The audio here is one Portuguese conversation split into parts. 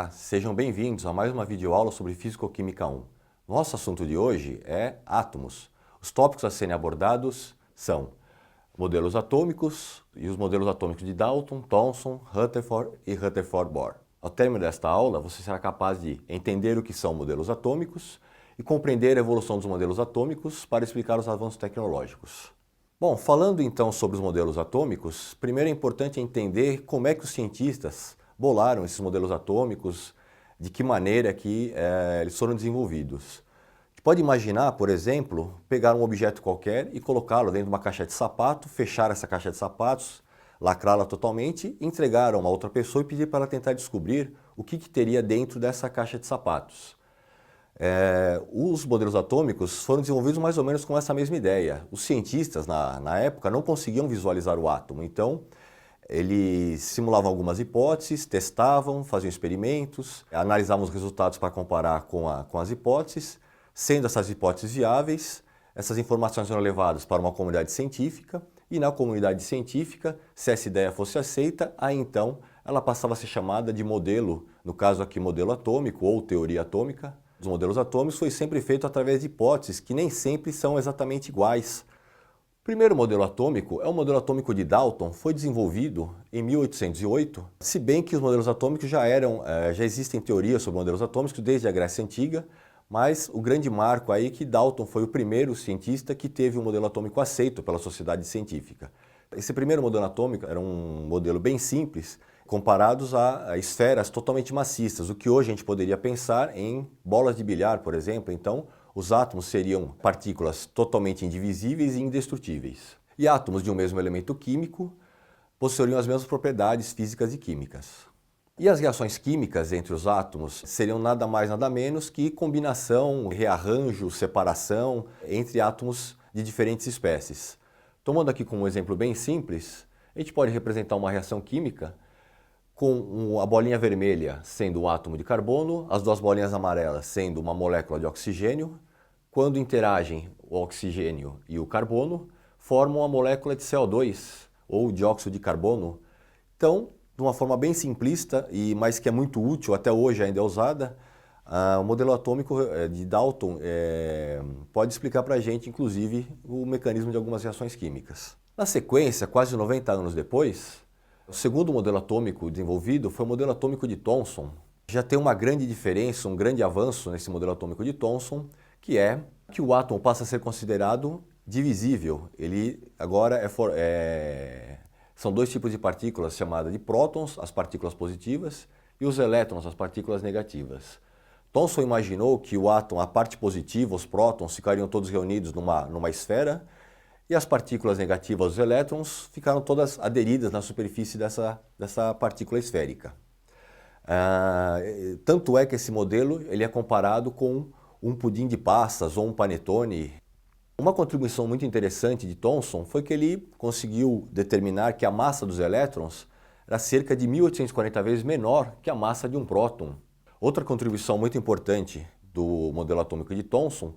Olá, sejam bem-vindos a mais uma videoaula sobre Físico-Química 1. Nosso assunto de hoje é átomos. Os tópicos a serem abordados são modelos atômicos e os modelos atômicos de Dalton, Thomson, Rutherford e Rutherford-Bohr. Ao término desta aula, você será capaz de entender o que são modelos atômicos e compreender a evolução dos modelos atômicos para explicar os avanços tecnológicos. Bom, falando então sobre os modelos atômicos, primeiro é importante entender como é que os cientistas bolaram esses modelos atômicos, de que maneira que eles foram desenvolvidos. A gente pode imaginar, por exemplo, pegar um objeto qualquer e colocá-lo dentro de uma caixa de sapato, fechar essa caixa de sapatos, lacrá-la totalmente, entregar a uma outra pessoa e pedir para ela tentar descobrir o que teria dentro dessa caixa de sapatos. Os modelos atômicos foram desenvolvidos mais ou menos com essa mesma ideia. Os cientistas, na época, não conseguiam visualizar o átomo, então eles simulavam algumas hipóteses, testavam, faziam experimentos, analisavam os resultados para comparar com as hipóteses. Sendo essas hipóteses viáveis, essas informações eram levadas para uma comunidade científica e na comunidade científica, se essa ideia fosse aceita, aí então ela passava a ser chamada de modelo, no caso aqui modelo atômico ou teoria atômica. Os modelos atômicos foi sempre feito através de hipóteses que nem sempre são exatamente iguais. O primeiro modelo atômico é o modelo atômico de Dalton, foi desenvolvido em 1808, se bem que os modelos atômicos já existem teorias sobre modelos atômicos desde a Grécia Antiga, mas o grande marco aí é que Dalton foi o primeiro cientista que teve um modelo atômico aceito pela sociedade científica. Esse primeiro modelo atômico era um modelo bem simples, comparados a esferas totalmente maciças, o que hoje a gente poderia pensar em bolas de bilhar, por exemplo. Então, os átomos seriam partículas totalmente indivisíveis e indestrutíveis. E átomos de um mesmo elemento químico possuiriam as mesmas propriedades físicas e químicas. E as reações químicas entre os átomos seriam nada mais nada menos que combinação, rearranjo, separação entre átomos de diferentes espécies. Tomando aqui como um exemplo bem simples, a gente pode representar uma reação química com a bolinha vermelha sendo um átomo de carbono, as duas bolinhas amarelas sendo uma molécula de oxigênio. Quando interagem o oxigênio e o carbono, formam a molécula de CO2 ou dióxido de carbono. Então, de uma forma bem simplista, mas que é muito útil, até hoje ainda é usada, o modelo atômico de Dalton pode explicar para a gente, inclusive, o mecanismo de algumas reações químicas. Na sequência, quase 90 anos depois, o segundo modelo atômico desenvolvido foi o modelo atômico de Thomson. Já tem uma grande diferença, um grande avanço nesse modelo atômico de Thomson, que é que o átomo passa a ser considerado divisível. Ele agora são dois tipos de partículas chamadas de prótons, as partículas positivas, e os elétrons, as partículas negativas. Thomson imaginou que o átomo, a parte positiva, os prótons, ficariam todos reunidos numa esfera, e as partículas negativas, os elétrons, ficaram todas aderidas na superfície dessa partícula esférica. Tanto é que esse modelo ele é comparado com um pudim de passas ou um panetone. Uma contribuição muito interessante de Thomson foi que ele conseguiu determinar que a massa dos elétrons era cerca de 1840 vezes menor que a massa de um próton. Outra contribuição muito importante do modelo atômico de Thomson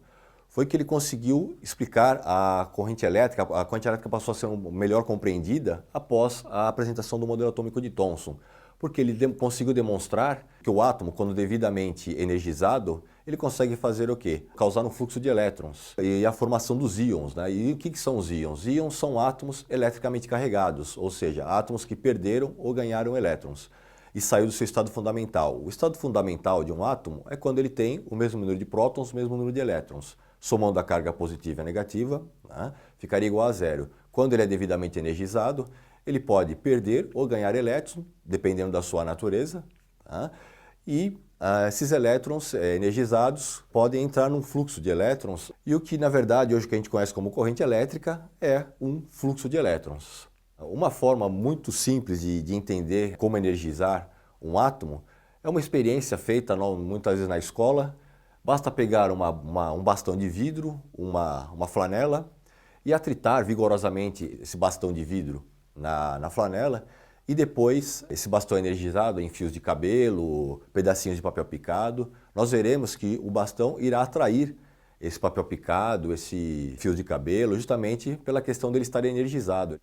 foi que ele conseguiu explicar a corrente elétrica. A corrente elétrica passou a ser melhor compreendida após a apresentação do modelo atômico de Thomson, porque ele conseguiu demonstrar que o átomo, quando devidamente energizado, ele consegue fazer o quê? Causar um fluxo de elétrons e a formação dos íons, né? E o que são os íons? Íons são átomos eletricamente carregados, ou seja, átomos que perderam ou ganharam elétrons e saiu do seu estado fundamental. O estado fundamental de um átomo é quando ele tem o mesmo número de prótons, o mesmo número de elétrons. Somando a carga positiva e a negativa, né, ficaria igual a zero. Quando ele é devidamente energizado, ele pode perder ou ganhar elétrons, dependendo da sua natureza, tá? E esses elétrons energizados podem entrar num fluxo de elétrons, e o que na verdade hoje que a gente conhece como corrente elétrica é um fluxo de elétrons. Uma forma muito simples de entender como energizar um átomo é uma experiência feita muitas vezes na escola. Basta pegar um bastão de vidro, uma flanela e atritar vigorosamente esse bastão de vidro na flanela, e depois esse bastão energizado em fios de cabelo, pedacinhos de papel picado, nós veremos que o bastão irá atrair esse papel picado, esse fio de cabelo, justamente pela questão dele estar energizado.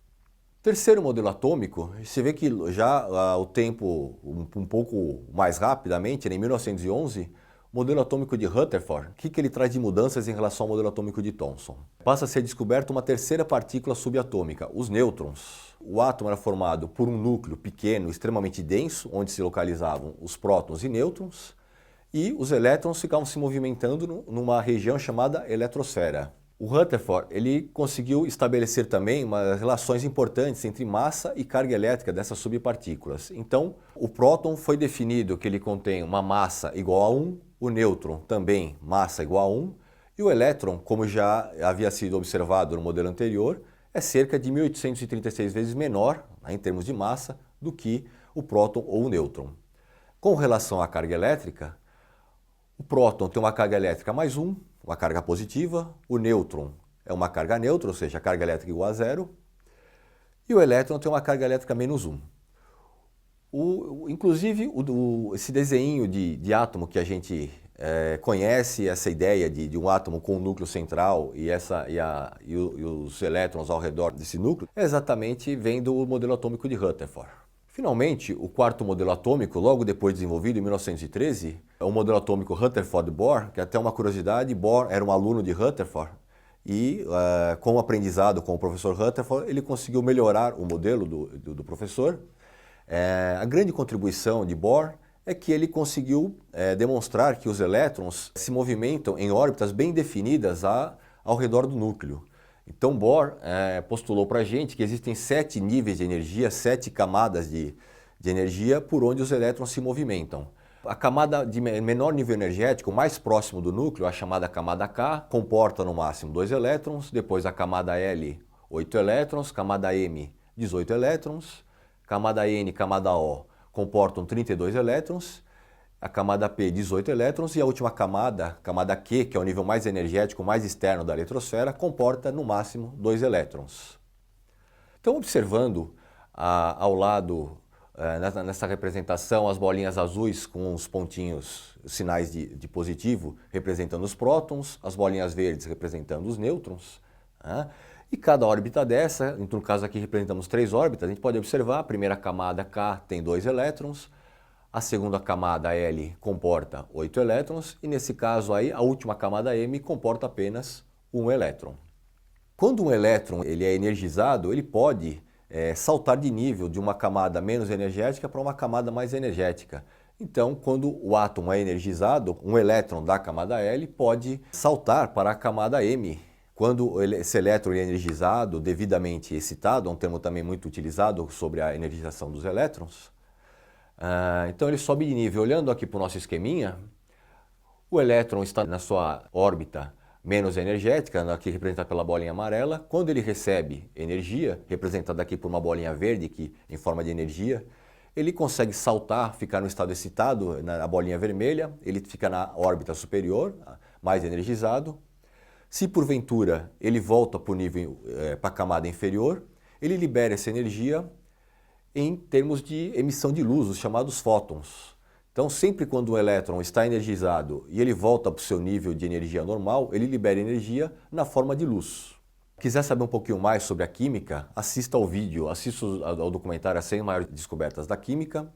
Terceiro modelo atômico, você vê que já o tempo, um pouco mais rapidamente, em 1911, o modelo atômico de Rutherford, o que ele traz de mudanças em relação ao modelo atômico de Thomson? Passa a ser descoberta uma terceira partícula subatômica, os nêutrons. O átomo era formado por um núcleo pequeno, extremamente denso, onde se localizavam os prótons e nêutrons, e os elétrons ficavam se movimentando numa região chamada eletrosfera. O Rutherford ele conseguiu estabelecer também relações importantes entre massa e carga elétrica dessas subpartículas. Então, o próton foi definido que ele contém uma massa igual a 1, o nêutron também massa igual a 1, e o elétron, como já havia sido observado no modelo anterior, é cerca de 1836 vezes menor, em termos de massa, do que o próton ou o nêutron. Com relação à carga elétrica, o próton tem uma carga elétrica mais 1, uma carga positiva, o nêutron é uma carga neutra, ou seja, a carga elétrica igual a zero, e o elétron tem uma carga elétrica menos 1. Inclusive, esse desenho de átomo que a gente conhece, essa ideia de um átomo com um núcleo central e os elétrons ao redor desse núcleo, vem do modelo atômico de Rutherford. Finalmente, o quarto modelo atômico, logo depois desenvolvido em 1913, é o modelo atômico Rutherford-Bohr, que até uma curiosidade, Bohr era um aluno de Rutherford e com o aprendizado com o professor Rutherford, ele conseguiu melhorar o modelo do professor. A grande contribuição de Bohr é que ele conseguiu demonstrar que os elétrons se movimentam em órbitas bem definidas ao redor do núcleo. Então Bohr postulou para a gente que existem 7 níveis de energia, 7 camadas de energia por onde os elétrons se movimentam. A camada de menor nível energético, mais próximo do núcleo, a chamada camada K, comporta no máximo 2 elétrons, depois a camada L, 8 elétrons, camada M, 18 elétrons, camada N, camada O, comportam 32 elétrons, a camada P, 18 elétrons, e a última camada, camada Q, que é o nível mais energético, mais externo da eletrosfera, comporta no máximo 2 elétrons. Então, observando ao lado, nessa representação, as bolinhas azuis com os pontinhos, sinais de positivo, representando os prótons, as bolinhas verdes representando os nêutrons, e cada órbita dessa, no caso aqui representamos 3 órbitas, a gente pode observar, a primeira camada K tem 2 elétrons, a segunda camada L comporta 8 elétrons e nesse caso aí a última camada M comporta apenas 1 elétron. Quando um elétron ele é energizado, ele pode saltar de nível de uma camada menos energética para uma camada mais energética. Então, quando o átomo é energizado, um elétron da camada L pode saltar para a camada M. Quando esse elétron é energizado, devidamente excitado, é um termo também muito utilizado sobre a energização dos elétrons, então ele sobe de nível. Olhando aqui para o nosso esqueminha, o elétron está na sua órbita menos energética, aqui representada pela bolinha amarela. Quando ele recebe energia, representada aqui por uma bolinha verde que, em forma de energia, ele consegue saltar, ficar no estado excitado, na bolinha vermelha, ele fica na órbita superior, mais energizado. Se porventura ele volta para o nível, para a camada inferior, ele libera essa energia em termos de emissão de luz, os chamados fótons. Então, sempre quando o elétron está energizado e ele volta para o seu nível de energia normal, ele libera energia na forma de luz. Quiser saber um pouquinho mais sobre a química, assista ao vídeo, assista ao documentário As 100 Maiores Descobertas da Química.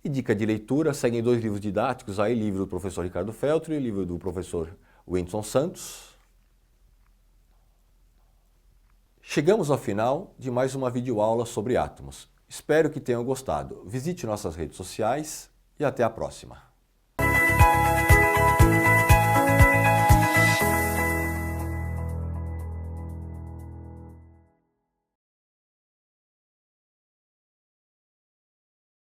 E dica de leitura, seguem 2 livros didáticos, aí livro do professor Ricardo Feltri e livro do professor Whindersson Santos. Chegamos ao final de mais uma videoaula sobre átomos. Espero que tenham gostado. Visite nossas redes sociais e até a próxima.